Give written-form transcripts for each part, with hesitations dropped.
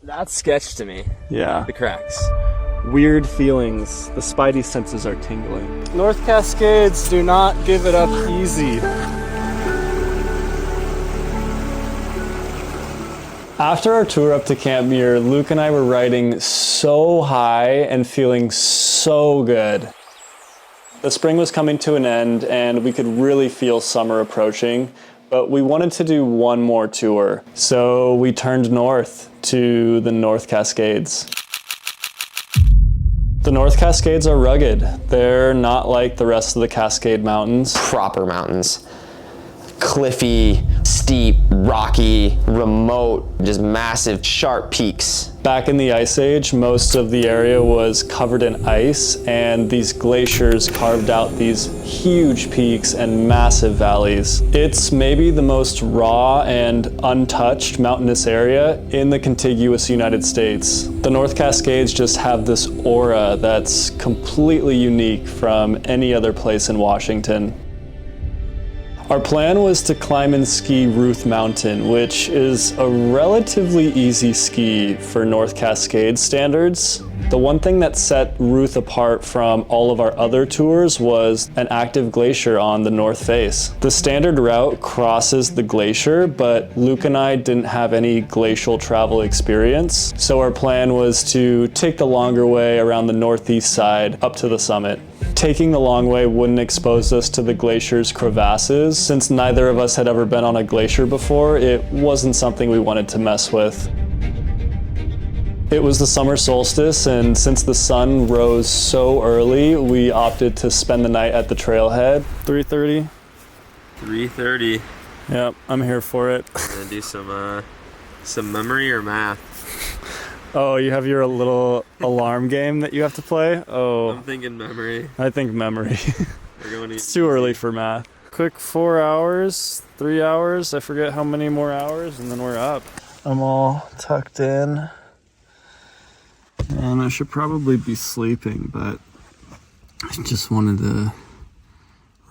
That's sketch to me. Yeah. The cracks. Weird feelings. The spidey senses are tingling. North Cascades do not give it up easy. After our tour up to Camp Muir, Luke and I were riding so high and feeling so good. The spring was coming to an end and we could really feel summer approaching, but we wanted to do one more tour. So we turned north to the North Cascades. The North Cascades are rugged. They're not like the rest of the Cascade Mountains. Proper mountains. Cliffy, steep, rocky, remote, just massive, sharp peaks. Back in the Ice Age, most of the area was covered in ice, and these glaciers carved out these huge peaks and massive valleys. It's maybe the most raw and untouched mountainous area in the contiguous United States. The North Cascades just have this aura that's completely unique from any other place in Washington. Our plan was to climb and ski Ruth Mountain, which is a relatively easy ski for North Cascades standards. The one thing that set Ruth apart from all of our other tours was an active glacier on the north face. The standard route crosses the glacier, but Luke and I didn't have any glacial travel experience, so our plan was to take the longer way around the northeast side up to the summit. Taking the long way wouldn't expose us to the glacier's crevasses. Since neither of us had ever been on a glacier before, it wasn't something we wanted to mess with. It was the summer solstice, and since the sun rose so early, we opted to spend the night at the trailhead. 3:30? 3:30. Yep, I'm here for it. Gonna do some memory or math. Oh, you have your little alarm game that you have to play? Oh. I'm thinking memory. I think memory. We're going to It's too early for math. Quick 4 hours, 3 hours, I forget how many more hours, and then we're up. I'm all tucked in. And I should probably be sleeping, but I just wanted to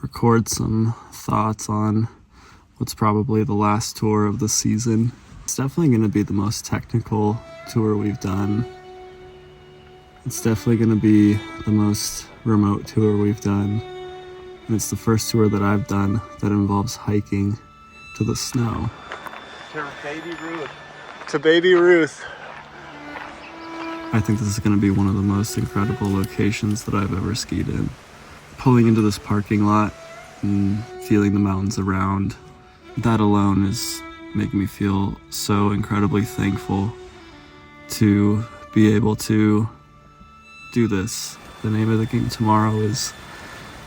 record some thoughts on what's probably the last tour of the season. It's definitely going to be the most technical tour we've done. It's definitely going to be the most remote tour we've done. And it's the first tour that I've done that involves hiking to the snow. To Baby Ruth. To Baby Ruth. I think this is going to be one of the most incredible locations that I've ever skied in. Pulling into this parking lot and feeling the mountains around, that alone is making me feel so incredibly thankful to be able to do this. The name of the game tomorrow is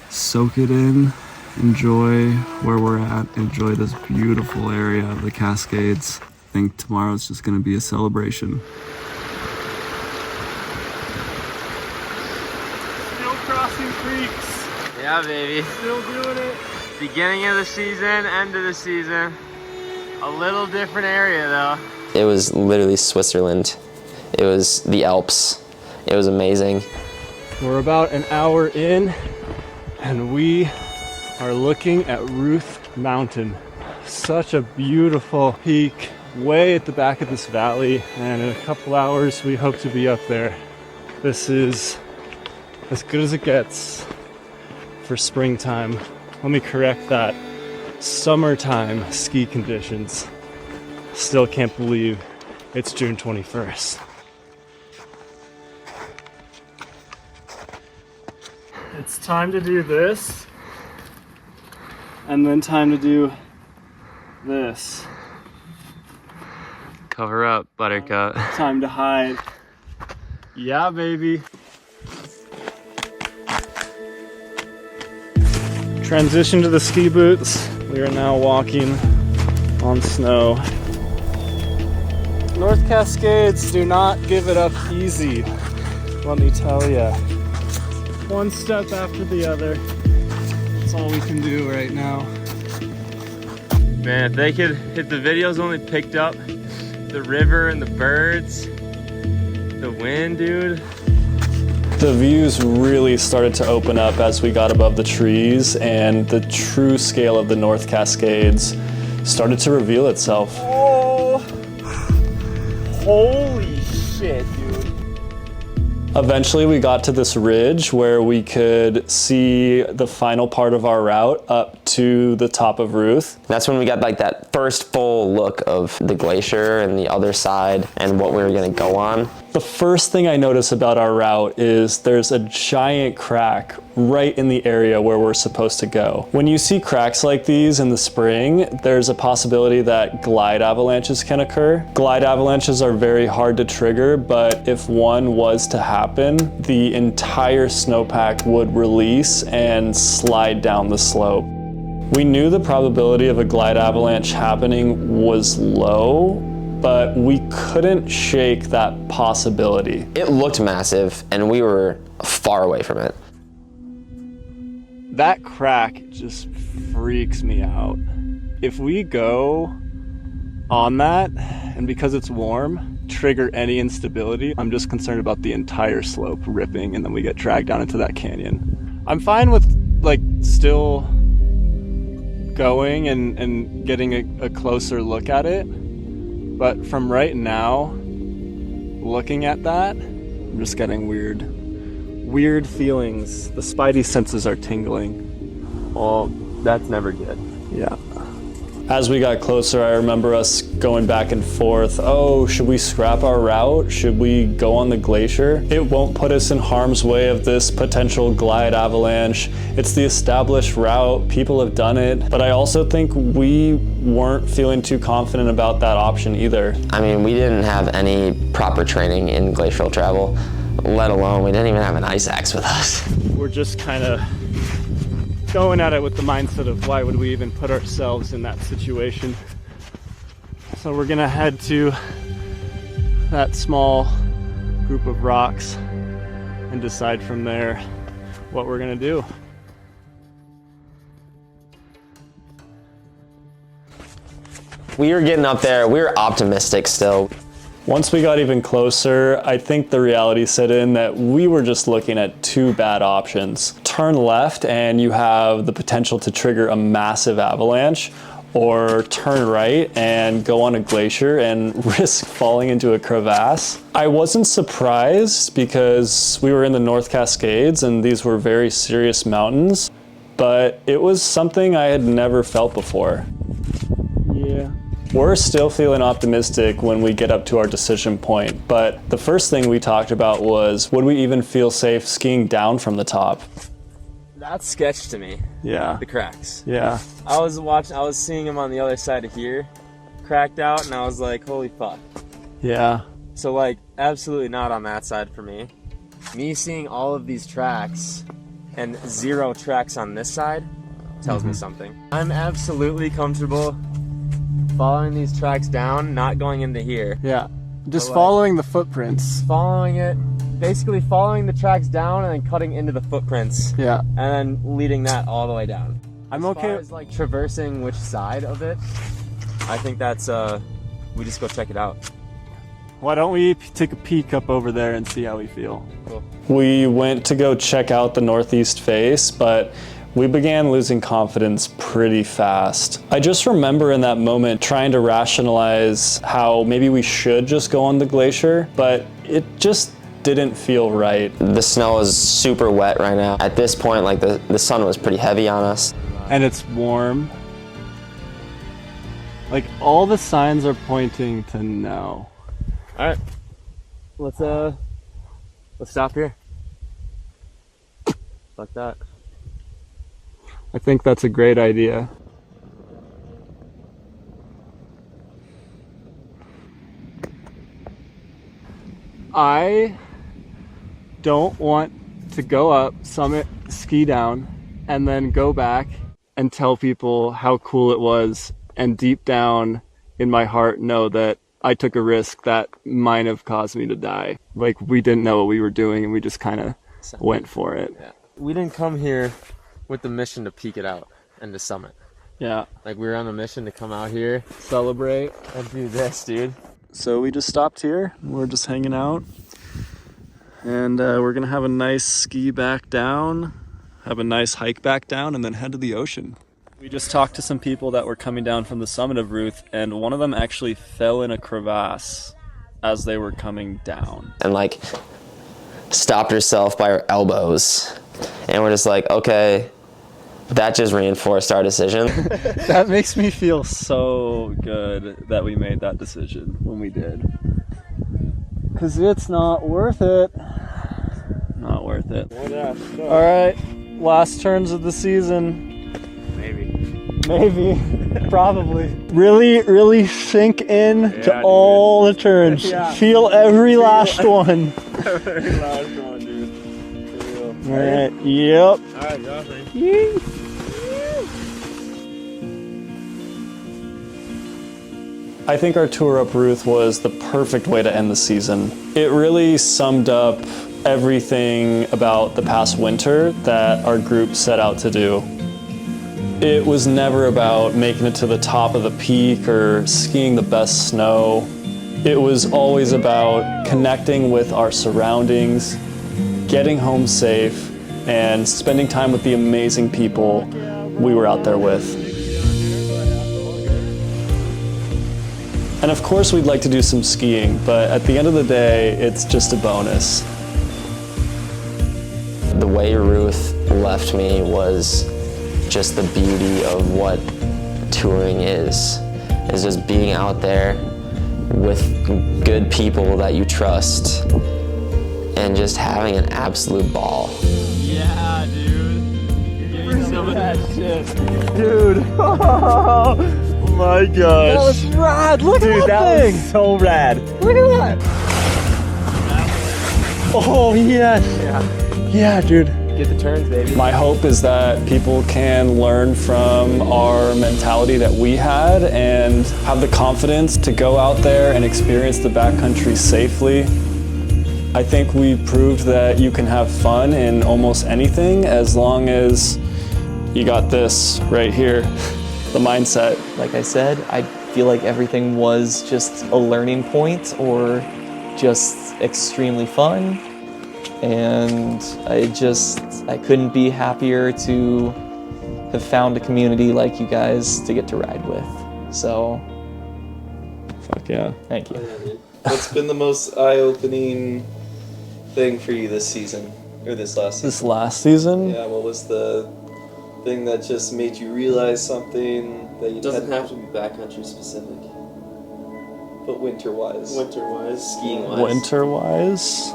soak it in, enjoy where we're at, enjoy this beautiful area of the Cascades. I think tomorrow's just going to be a celebration. Crossing creeks. Yeah, baby. Still doing it. Beginning of the season, end of the season. A little different area though. It was literally Switzerland. It was the Alps. It was amazing. We're about an hour in and we are looking at Ruth Mountain. Such a beautiful peak way at the back of this valley, and in a couple hours we hope to be up there. This is as good as it gets for springtime. Let me correct that. Summertime ski conditions. Still can't believe it's June 21st. It's time to do this, and then time to do this. Cover up, buttercup. Time to hide. Yeah, baby. Transition to the ski boots. We are now walking on snow. North Cascades do not give it up easy, let me tell ya. One step after the other. That's all we can do right now. Man, if the videos only picked up the river and the birds, the wind, dude. The views really started to open up as we got above the trees, and the true scale of the North Cascades started to reveal itself. Oh, Holy shit, dude. Eventually we got to this ridge where we could see the final part of our route up to the top of Ruth. That's when we got like that first full look of the glacier and the other side and what we were gonna go on. The first thing I notice about our route is there's a giant crack right in the area where we're supposed to go. When you see cracks like these in the spring, there's a possibility that glide avalanches can occur. Glide avalanches are very hard to trigger, but if one was to happen, the entire snowpack would release and slide down the slope. We knew the probability of a glide avalanche happening was low, but we couldn't shake that possibility. It looked massive and we were far away from it. That crack just freaks me out. If we go on that, and because it's warm, trigger any instability, I'm just concerned about the entire slope ripping and then we get dragged down into that canyon. I'm fine with like still going and getting a closer look at it. But from right now, looking at that, I'm just getting weird feelings. The spidey senses are tingling. Well, that's never good. Yeah. As we got closer, I remember us going back and forth. Oh, should we scrap our route? Should we go on the glacier? It won't put us in harm's way of this potential glide avalanche. It's the established route. People have done it. But I also think we weren't feeling too confident about that option either. I mean, we didn't have any proper training in glacial travel, let alone we didn't even have an ice axe with us. We're just kind of going at it with the mindset of why would we even put ourselves in that situation. So we're gonna head to that small group of rocks and decide from there what we're gonna do. We were getting up there, we were optimistic still. Once we got even closer, I think the reality set in that we were just looking at two bad options. Turn left and you have the potential to trigger a massive avalanche, or turn right and go on a glacier and risk falling into a crevasse. I wasn't surprised because we were in the North Cascades and these were very serious mountains, but it was something I had never felt before. Yeah. We're still feeling optimistic when we get up to our decision point, but the first thing we talked about was, would we even feel safe skiing down from the top? That's sketch to me. Yeah. The cracks. Yeah. I was seeing him on the other side of here, cracked out, and I was like, holy fuck. Yeah. So like, absolutely not on that side for me. Me seeing all of these tracks and 0 tracks on this side tells me something. I'm absolutely comfortable following these tracks down, not going into here. Yeah. Just But, like, following the footprints. Following it, basically following the tracks down and then cutting into the footprints. Yeah. And then leading that all the way down. I'm As okay. far as like traversing which side of it, I think that's we just go check it out. Why don't we take a peek up over there and see how we feel? Cool. We went to go check out the northeast face, but we began losing confidence pretty fast. I just remember in that moment trying to rationalize how maybe we should just go on the glacier, but it just didn't feel right. The snow is super wet right now. At this point, like the sun was pretty heavy on us. And it's warm. Like all the signs are pointing to no. All right, let's stop here. Like that. I think that's a great idea. I don't want to go up, summit, ski down, and then go back and tell people how cool it was, and deep down in my heart know that I took a risk that might have caused me to die. Like, we didn't know what we were doing and we just kind of went for it. Yeah. We didn't come here with the mission to peek it out and to summit. Yeah. Like, we were on a mission to come out here, celebrate, and do this, dude. So we just stopped here. We're just hanging out. And we're gonna have a nice ski back down, have a nice hike back down, and then head to the ocean. We just talked to some people that were coming down from the summit of Ruth, and one of them actually fell in a crevasse as they were coming down. And like stopped herself by her elbows. And we're just like, okay, that just reinforced our decision. That makes me feel so good that we made that decision when we did. Because it's not worth it. Not worth it. All right, last turns of the season. Maybe. Probably. Really sink in to all the turns. Feel every last one. Every last one, dude. All right. Yep. All right, Joffrey. I think our tour up Ruth was the perfect way to end the season. It really summed up everything about the past winter that our group set out to do. It was never about making it to the top of the peak or skiing the best snow. It was always about connecting with our surroundings, getting home safe, and spending time with the amazing people we were out there with. And of course we'd like to do some skiing, but at the end of the day, it's just a bonus. The way Ruth left me was just the beauty of what touring is just being out there with good people that you trust and just having an absolute ball. Yeah, dude. Give me some of that shit. Dude. Oh my gosh. That was rad. Look at that thing. Was so rad. Look at that. Oh, yes. Yeah, dude. Get the turns, baby. My hope is that people can learn from our mentality that we had and have the confidence to go out there and experience the backcountry safely. I think we proved that you can have fun in almost anything as long as you got this right here, the mindset. Like I said, I feel like everything was just a learning point or just extremely fun. And I couldn't be happier to have found a community like you guys to get to ride with. So, Fuck yeah. thank you. What's been the most eye-opening thing for you this season? Or this last season? This last season? Yeah, what was the thing that just made you realize something that you Doesn't hadn't- have to be backcountry specific. but winter-wise? Winter-wise, skiing-wise. Winter-wise?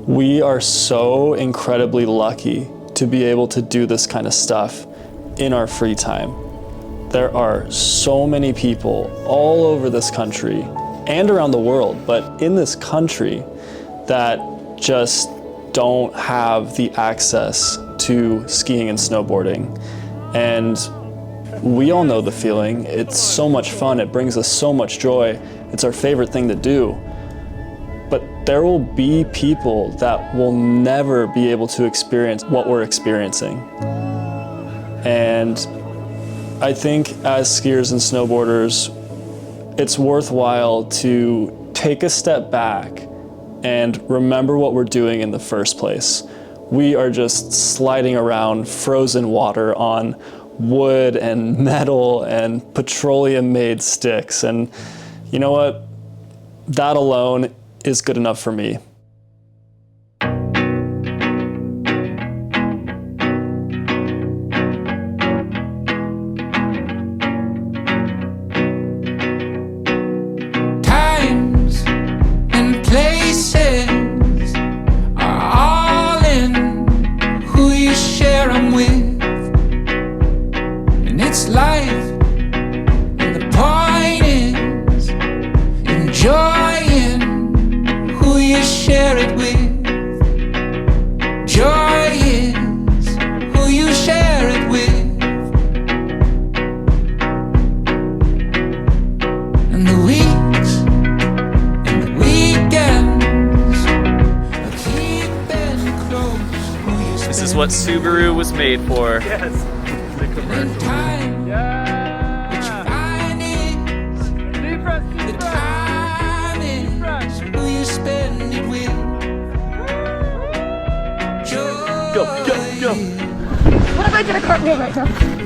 We are so incredibly lucky to be able to do this kind of stuff in our free time. There are so many people all over this country and around the world, but in this country that just don't have the access to skiing and snowboarding. And we all know the feeling. It's so much fun. It brings us so much joy. It's our favorite thing to do. But there will be people that will never be able to experience what we're experiencing. And I think as skiers and snowboarders, it's worthwhile to take a step back and remember what we're doing in the first place. We are just sliding around frozen water on wood and metal and petroleum-made sticks. And you know what? That alone is good enough for me. Times and places are all in who you share 'em with, and it's life, and the point is enjoying who you share it with. Joy is who you share it with. And the weeks and the weekends are keeping close who you spend. This is what Subaru was made for. Yes. And time, which you find is the time is who you spend it with. Joy Go. What if I did a cartwheel right now?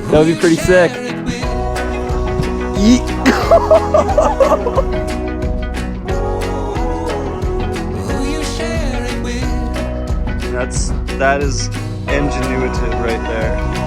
That would be pretty sick. share it with. Who you share it with? That is ingenuitive right there.